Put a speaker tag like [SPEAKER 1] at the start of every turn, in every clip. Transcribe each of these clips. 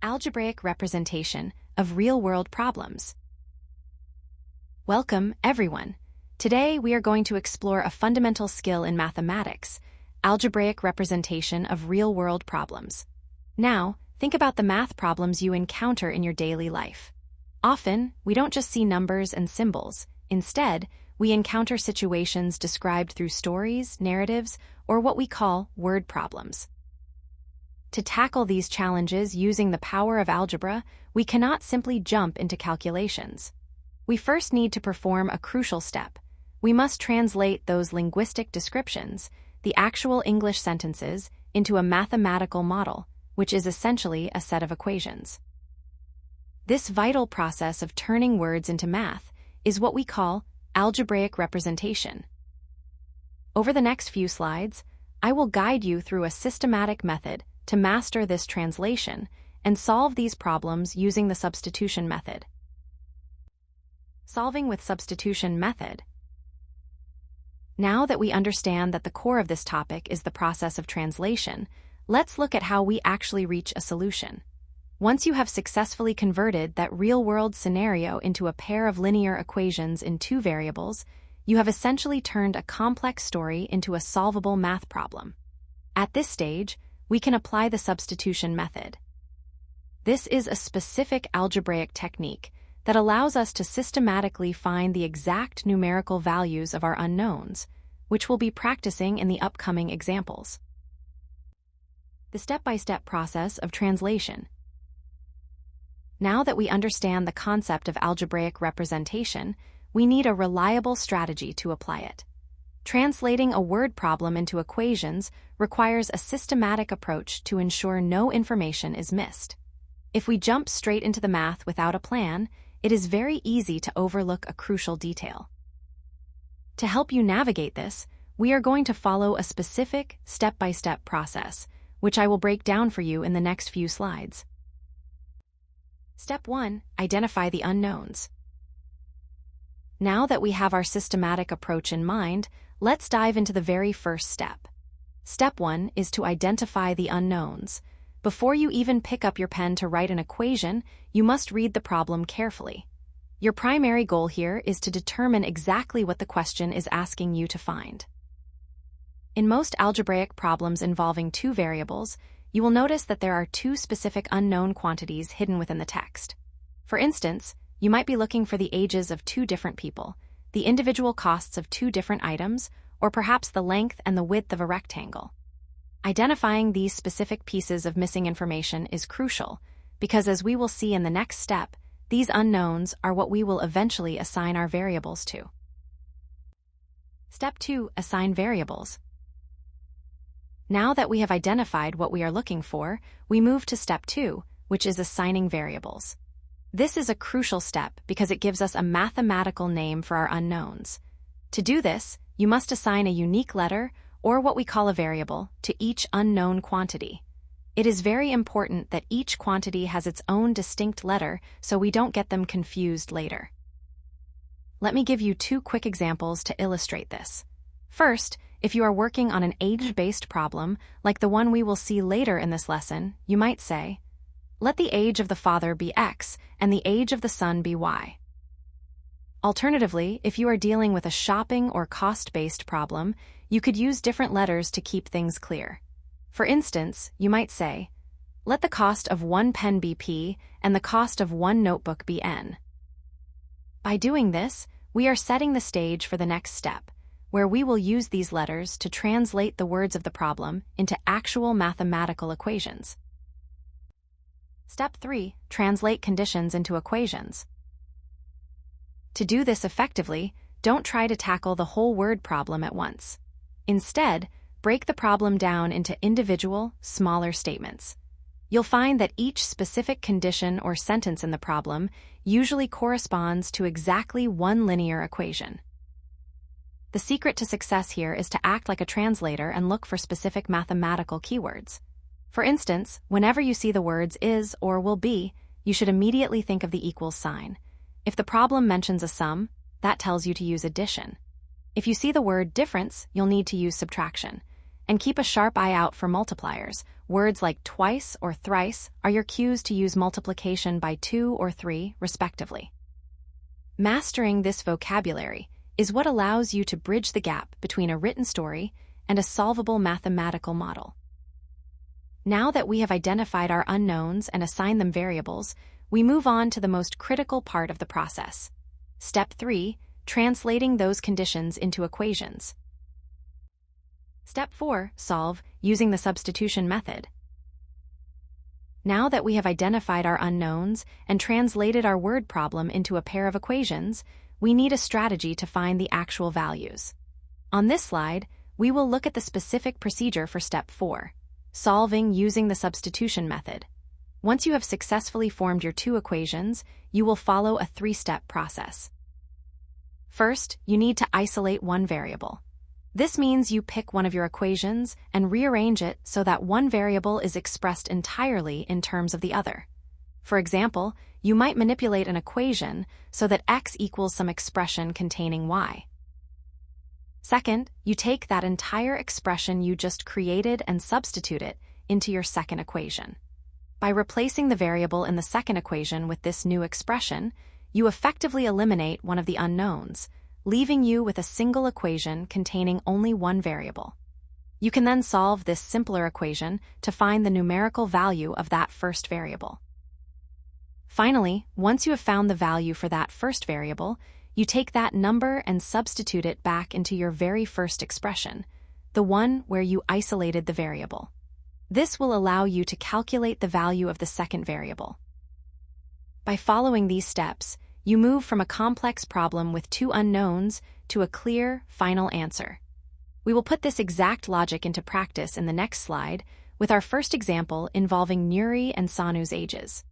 [SPEAKER 1] Algebraic representation of real-world problems. Welcome, everyone. Today, we are going to explore a fundamental skill in mathematics, algebraic representation of real-world problems. Now, think about the math problems you encounter in your daily life. Often, we don't just see numbers and symbols. Instead, we encounter situations described through stories, narratives, or what we call word problems. To tackle these challenges using the power of algebra, we cannot simply jump into calculations. We first need to perform a crucial step. We must translate those linguistic descriptions, the actual English sentences, into a mathematical model, which is essentially a set of equations. This vital process of turning words into math is what we call algebraic representation. Over the next few slides, I will guide you through a systematic method to master this translation and solve these problems using the substitution method. Solving with substitution method. Now that we understand that the core of this topic is the process of translation, let's look at how we actually reach a solution. Once you have successfully converted that real-world scenario into a pair of linear equations in two variables, you have essentially turned a complex story into a solvable math problem. At this stage, we can apply the substitution method. This is a specific algebraic technique that allows us to systematically find the exact numerical values of our unknowns, which we'll be practicing in the upcoming examples. The step-by-step process of translation. Now that we understand the concept of algebraic representation, we need a reliable strategy to apply it. Translating a word problem into equations requires a systematic approach to ensure no information is missed. If we jump straight into the math without a plan, it is very easy to overlook a crucial detail. To help you navigate this, we are going to follow a specific step-by-step process, which I will break down for you in the next few slides. Step 1. Identify the unknowns. Now that we have our systematic approach in mind, let's dive into the very first step. Step 1 is to identify the unknowns. Before you even pick up your pen to write an equation, you must read the problem carefully. Your primary goal here is to determine exactly what the question is asking you to find. In most algebraic problems involving two variables, you will notice that there are two specific unknown quantities hidden within the text. For instance, you might be looking for the ages of two different people, the individual costs of two different items, or perhaps the length and the width of a rectangle. Identifying these specific pieces of missing information is crucial, because as we will see in the next step, these unknowns are what we will eventually assign our variables to. Step 2. Assign variables. Now that we have identified what we are looking for, we move to step 2, which is assigning variables. This is a crucial step because it gives us a mathematical name for our unknowns. To do this, you must assign a unique letter, or what we call a variable, to each unknown quantity. It is very important that each quantity has its own distinct letter so we don't get them confused later. Let me give you two quick examples to illustrate this. First, if you are working on an age-based problem, like the one we will see later in this lesson, you might say, let the age of the father be X and the age of the son be Y. Alternatively, if you are dealing with a shopping or cost-based problem, you could use different letters to keep things clear. For instance, you might say, let the cost of one pen be P and the cost of one notebook be N. By doing this, we are setting the stage for the next step, where we will use these letters to translate the words of the problem into actual mathematical equations. Step 3. Translate conditions into equations. To do this effectively, don't try to tackle the whole word problem at once. Instead, break the problem down into individual, smaller statements. You'll find that each specific condition or sentence in the problem usually corresponds to exactly one linear equation. The secret to success here is to act like a translator and look for specific mathematical keywords. For instance, whenever you see the words is or will be, you should immediately think of the equals sign. If the problem mentions a sum, that tells you to use addition. If you see the word difference, you'll need to use subtraction. And keep a sharp eye out for multipliers, words like twice or thrice are your cues to use multiplication by 2 or 3, respectively. Mastering this vocabulary is what allows you to bridge the gap between a written story and a solvable mathematical model. Now that we have identified our unknowns and assigned them variables, we move on to the most critical part of the process. Step 3, translating those conditions into equations. Step 4, solve using the substitution method. Now that we have identified our unknowns and translated our word problem into a pair of equations, we need a strategy to find the actual values. On this slide, we will look at the specific procedure for Step 4, solving using the substitution method. Once you have successfully formed your two equations, you will follow a 3-step process. First, you need to isolate one variable. This means you pick one of your equations and rearrange it so that one variable is expressed entirely in terms of the other. For example, you might manipulate an equation so that x equals some expression containing y. Second, you take that entire expression you just created and substitute it into your second equation. By replacing the variable in the second equation with this new expression, you effectively eliminate one of the unknowns, leaving you with a single equation containing only one variable. You can then solve this simpler equation to find the numerical value of that first variable. Finally, once you have found the value for that first variable, you take that number and substitute it back into your very first expression, the one where you isolated the variable. This will allow you to calculate the value of the second variable. By following these steps, you move from a complex problem with two unknowns to a clear, final answer. We will put this exact logic into practice in the next slide with our first example involving Nuri and Sanu's ages.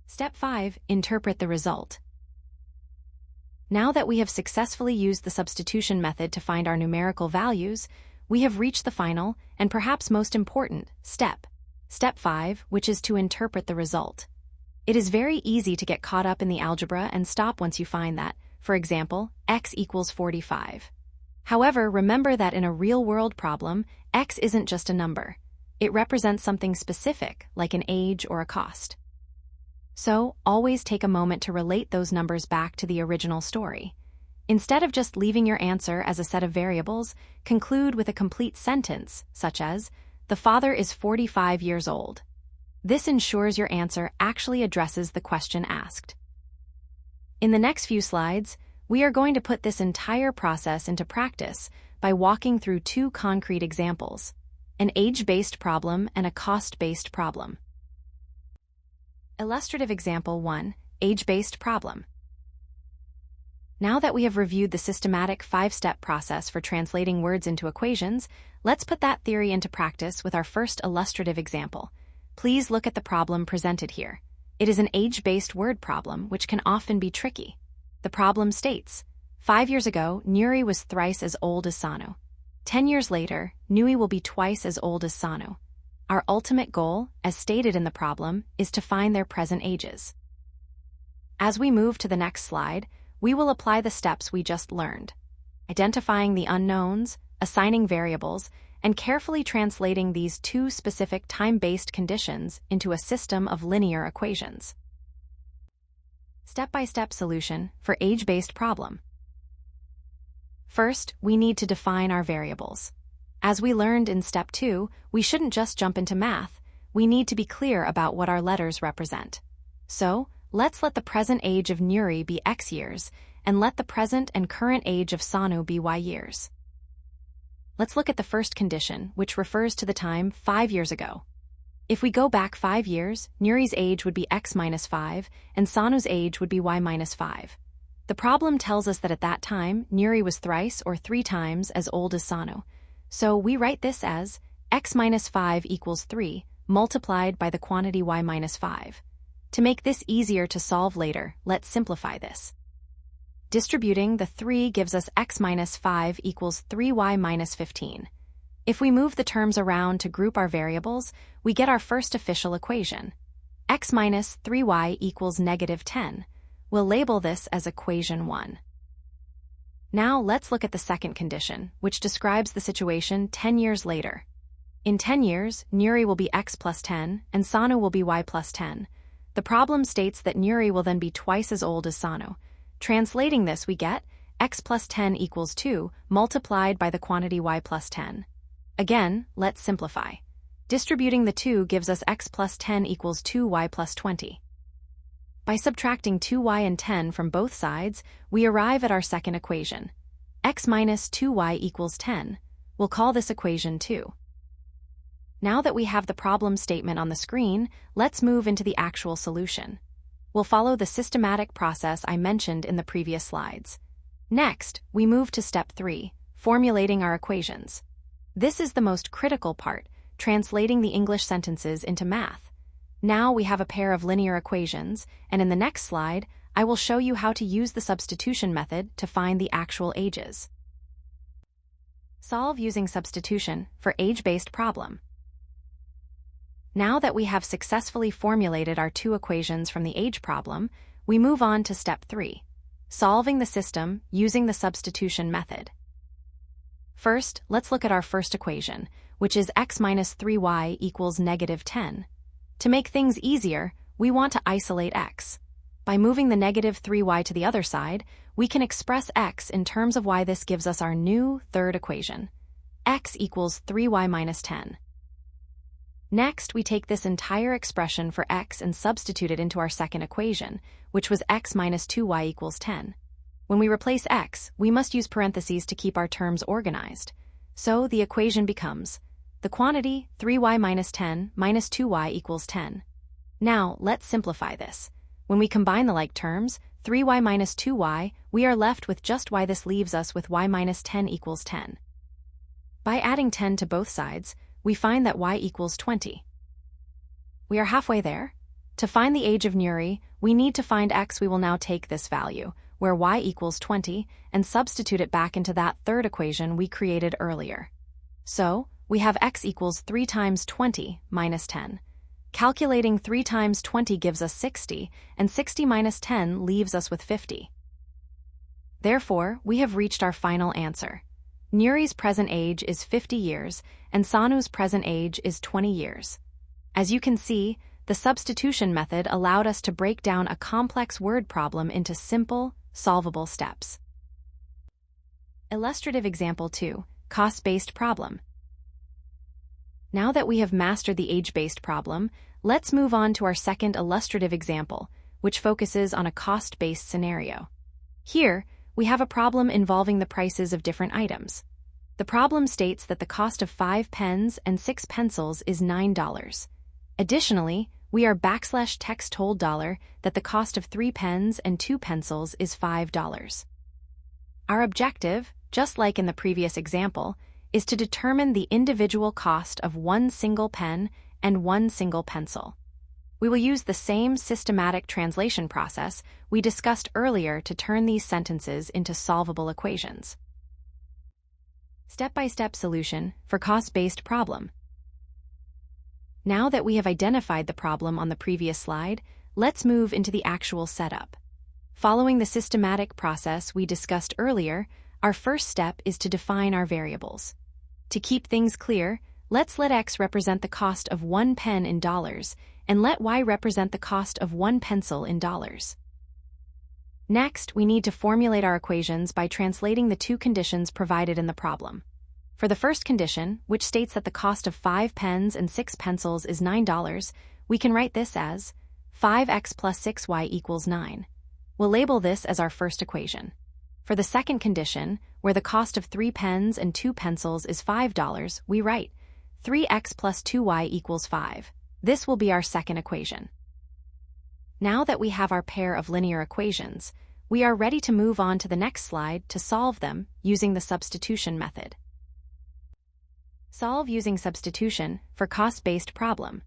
[SPEAKER 1] Step 5, interpret the result. Now that we have successfully used the substitution method to find our numerical values, we have reached the final, and perhaps most important, step. Step 5, which is to interpret the result. It is very easy to get caught up in the algebra and stop once you find that, for example, x equals 45. However, remember that in a real-world problem, x isn't just a number. It represents something specific, like an age or a cost. So, always take a moment to relate those numbers back to the original story. Instead of just leaving your answer as a set of variables, conclude with a complete sentence, such as, "The father is 45 years old." This ensures your answer actually addresses the question asked. In the next few slides, we are going to put this entire process into practice by walking through two concrete examples, an age-based problem and a cost-based problem. Illustrative example 1, age-based problem. Now that we have reviewed the systematic 5-step process for translating words into equations, let's put that theory into practice with our first illustrative example. Please look at the problem presented here. It is an age-based word problem, which can often be tricky. The problem states, 5 years ago, Nuri was thrice as old as Sanu. 10 years later, Nuri will be twice as old as Sanu. Our ultimate goal, as stated in the problem, is to find their present ages. As we move to the next slide, we will apply the steps we just learned, identifying the unknowns, assigning variables, and carefully translating these two specific time-based conditions into a system of linear equations. Step-by-step solution for age-based problem. First, we need to define our variables. As we learned in Step 2, we shouldn't just jump into math. We need to be clear about what our letters represent. So, let's let the present age of Nuri be x years, and let the present and current age of Sanu be y years. Let's look at the first condition, which refers to the time 5 years ago. If we go back 5 years, Nuri's age would be x minus 5, and Sanu's age would be y minus 5. The problem tells us that at that time, Nuri was thrice or 3 times as old as Sanu. So we write this as x minus 5 equals 3, multiplied by the quantity y minus 5. To make this easier to solve later, let's simplify this. Distributing the 3 gives us x minus 5 equals 3y minus 15. If we move the terms around to group our variables, we get our first official equation. X minus 3y equals negative 10. We'll label this as equation 1. Now let's look at the second condition, which describes the situation 10 years later. In 10 years, Nuri will be x plus 10, and Sanu will be y plus 10. The problem states that Nuri will then be twice as old as Sanu. Translating this, we get x plus 10 equals 2 multiplied by the quantity y plus 10. Again, let's simplify. Distributing the 2 gives us x plus 10 equals 2y plus 20. By subtracting 2y and 10 from both sides, we arrive at our second equation. X minus 2y equals 10. We'll call this equation 2. Now that we have the problem statement on the screen, let's move into the actual solution. We'll follow the systematic process I mentioned in the previous slides. Next, we move to step 3, formulating our equations. This is the most critical part, translating the English sentences into math. Now we have a pair of linear equations, and in the next slide, I will show you how to use the substitution method to find the actual ages. Solve using substitution for age-based problem. Now that we have successfully formulated our two equations from the age problem, we move on to step 3, solving the system using the substitution method. First, let's look at our first equation, which is x minus 3y equals negative 10. To make things easier, we want to isolate x. By moving the negative 3y to the other side, we can express x in terms of y. This gives us our new third equation. X equals 3y minus 10. Next, we take this entire expression for x and substitute it into our second equation, which was x minus 2y equals 10. When we replace x, we must use parentheses to keep our terms organized. So the equation becomes the quantity 3y minus 10 minus 2y equals 10. Now, let's simplify this. When we combine the like terms, 3y minus 2y, we are left with just y. This leaves us with y minus 10 equals 10. By adding 10 to both sides, we find that y equals 20. We are halfway there. To find the age of Nuri, we need to find x. We will now take this value, where y equals 20, and substitute it back into that third equation we created earlier. So, we have x equals 3 times 20 minus 10. Calculating 3 times 20 gives us 60, and 60 minus 10 leaves us with 50. Therefore, we have reached our final answer. Nuri's present age is 50 years, and Sanu's present age is 20 years. As you can see, the substitution method allowed us to break down a complex word problem into simple, solvable steps. Illustrative example 2, cost-based problem. Now that we have mastered the age-based problem, let's move on to our second illustrative example, which focuses on a cost-based scenario. Here, we have a problem involving the prices of different items. The problem states that the cost of 5 pens and 6 pencils is $9. Additionally, we are text told that the cost of 3 pens and 2 pencils is $5. Our objective, just like in the previous example, is to determine the individual cost of one single pen and one single pencil. We will use the same systematic translation process we discussed earlier to turn these sentences into solvable equations. Step-by-step solution for cost-based problem. Now that we have identified the problem on the previous slide, let's move into the actual setup. Following the systematic process we discussed earlier, our first step is to define our variables. To keep things clear, let's let x represent the cost of one pen in dollars, and let y represent the cost of one pencil in dollars. Next, we need to formulate our equations by translating the two conditions provided in the problem. For the first condition, which states that the cost of 5 pens and 6 pencils is $9, we can write this as 5x plus 6y equals 9. We'll label this as our first equation. For the second condition, where the cost of 3 pens and 2 pencils is $5, we write 3x plus 2y equals 5. This will be our second equation. Now that we have our pair of linear equations, we are ready to move on to the next slide to solve them using the substitution method. Solve using substitution for cost-based problem.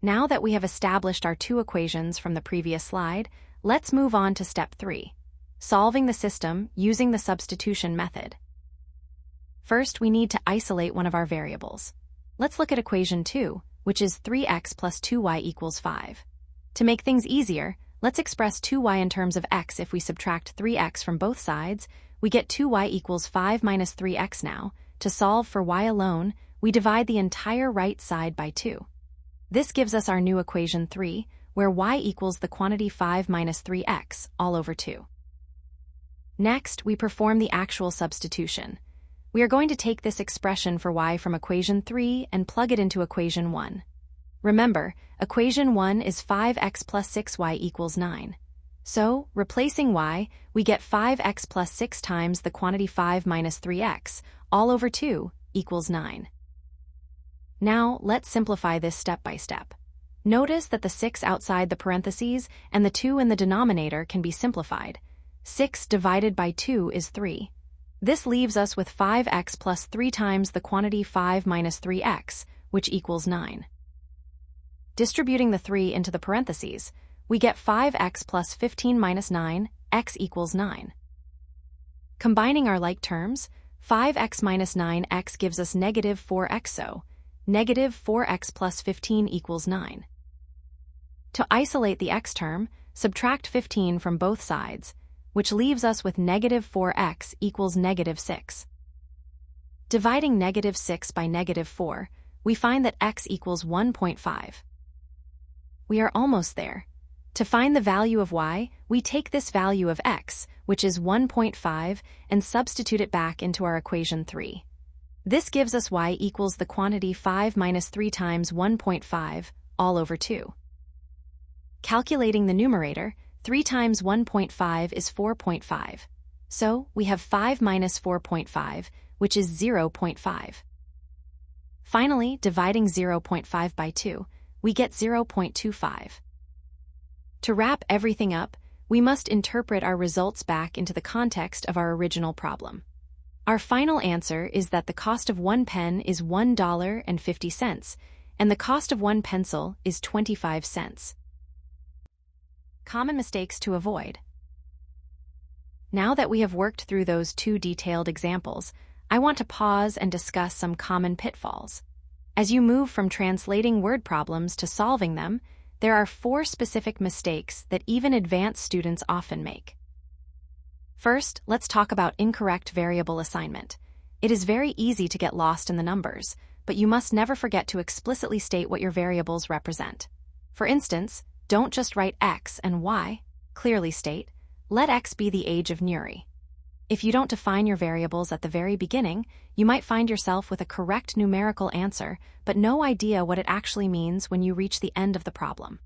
[SPEAKER 1] Now that we have established our two equations from the previous slide, let's move on to step 3, solving the system using the substitution method. First, we need to isolate one of our variables. Let's look at equation 2, which is 3x plus 2y equals 5. To make things easier, let's express 2y in terms of x. If we subtract 3x from both sides, we get 2y equals 5 minus 3x now. To solve for y alone, we divide the entire right side by 2. This gives us our new equation 3, where y equals the quantity 5 minus 3x all over 2. Next, we perform the actual substitution. We are going to take this expression for y from equation 3 and plug it into equation 1. Remember, equation 1 is 5x plus 6y equals 9. So, replacing y, we get 5x plus 6 times the quantity 5 minus 3x, all over 2, equals 9. Now, let's simplify this step by step. Notice that the 6 outside the parentheses and the 2 in the denominator can be simplified. 6 divided by 2 is 3. This leaves us with 5x plus 3 times the quantity 5 minus 3x, which equals 9. Distributing the 3 into the parentheses, we get 5x plus 15 minus 9, x equals 9. Combining our like terms, 5x minus 9x gives us negative 4x, so negative 4x plus 15 equals 9. To isolate the x term, subtract 15 from both sides, which leaves us with negative 4x equals negative 6. Dividing negative 6 by negative 4, we find that x equals 1.5. We are almost there. To find the value of y, we take this value of x, which is 1.5, and substitute it back into our equation 3. This gives us y equals the quantity 5 minus 3 times 1.5, all over 2. Calculating the numerator, 3 times 1.5 is 4.5. So, we have 5 minus 4.5, which is 0.5. Finally, dividing 0.5 by 2, we get 0.25. To wrap everything up, we must interpret our results back into the context of our original problem. Our final answer is that the cost of one pen is $1.50, and the cost of one pencil is 25 cents. Common mistakes to avoid. Now that we have worked through those 2 detailed examples, I want to pause and discuss some common pitfalls. As you move from translating word problems to solving them, there are 4 specific mistakes that even advanced students often make. First, let's talk about incorrect variable assignment. It is very easy to get lost in the numbers, but you must never forget to explicitly state what your variables represent. For instance, don't just write x and y. Clearly state, let x be the age of Nuri. If you don't define your variables at the very beginning, you might find yourself with a correct numerical answer, but no idea what it actually means when you reach the end of the problem.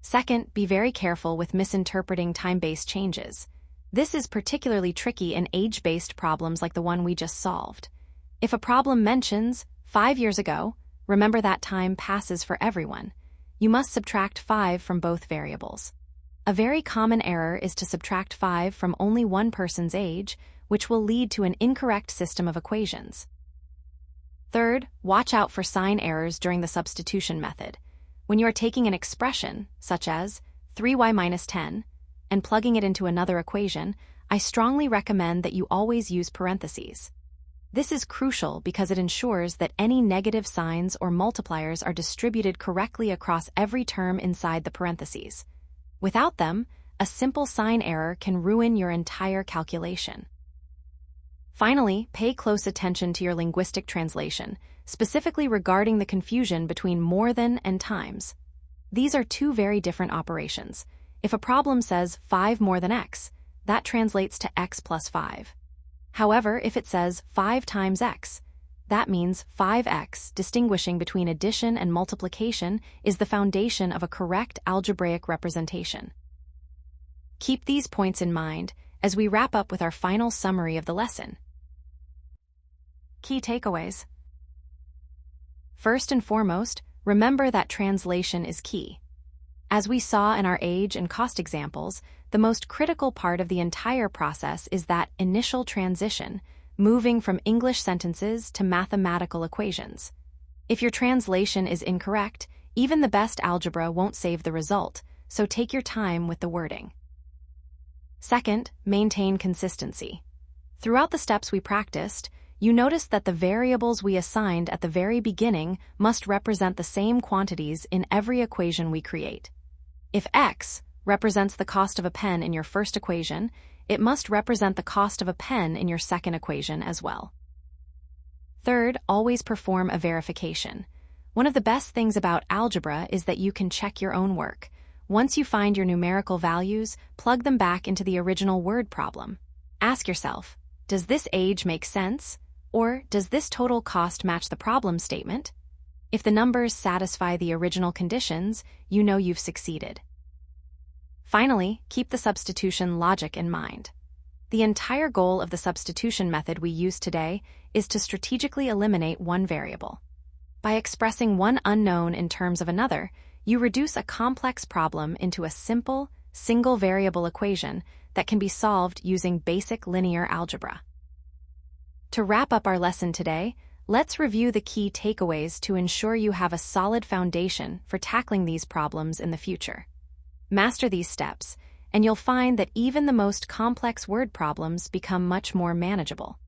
[SPEAKER 1] Second, be very careful with misinterpreting time-based changes. This is particularly tricky in age-based problems like the one we just solved. If a problem mentions 5 years ago, remember that time passes for everyone. You must subtract 5 from both variables. A very common error is to subtract 5 from only one person's age, which will lead to an incorrect system of equations. Third, watch out for sign errors during the substitution method. When you are taking an expression, such as 3y minus 10, and plugging it into another equation, I strongly recommend that you always use parentheses. This is crucial because it ensures that any negative signs or multipliers are distributed correctly across every term inside the parentheses. Without them, a simple sign error can ruin your entire calculation. Finally, pay close attention to your linguistic translation, specifically regarding the confusion between more than and times. These are 2 very different operations. If a problem says 5 more than x, that translates to x plus 5. However, if it says 5 times x, that means 5x. Distinguishing between addition and multiplication is the foundation of a correct algebraic representation. Keep these points in mind as we wrap up with our final summary of the lesson. Key takeaways. First and foremost, remember that translation is key. As we saw in our age and cost examples, the most critical part of the entire process is that initial transition, moving from English sentences to mathematical equations. If your translation is incorrect, even the best algebra won't save the result, so take your time with the wording. Second, maintain consistency. Throughout the steps we practiced, you noticed that the variables we assigned at the very beginning must represent the same quantities in every equation we create. If x represents the cost of a pen in your first equation, it must represent the cost of a pen in your second equation as well. Third, always perform a verification. One of the best things about algebra is that you can check your own work. Once you find your numerical values, plug them back into the original word problem. Ask yourself, does this age make sense? Or does this total cost match the problem statement? If the numbers satisfy the original conditions, you know you've succeeded. Finally, keep the substitution logic in mind. The entire goal of the substitution method we use today is to strategically eliminate one variable. By expressing one unknown in terms of another, you reduce a complex problem into a simple, single-variable equation that can be solved using basic linear algebra. To wrap up our lesson today, let's review the key takeaways to ensure you have a solid foundation for tackling these problems in the future. Master these steps, and you'll find that even the most complex word problems become much more manageable.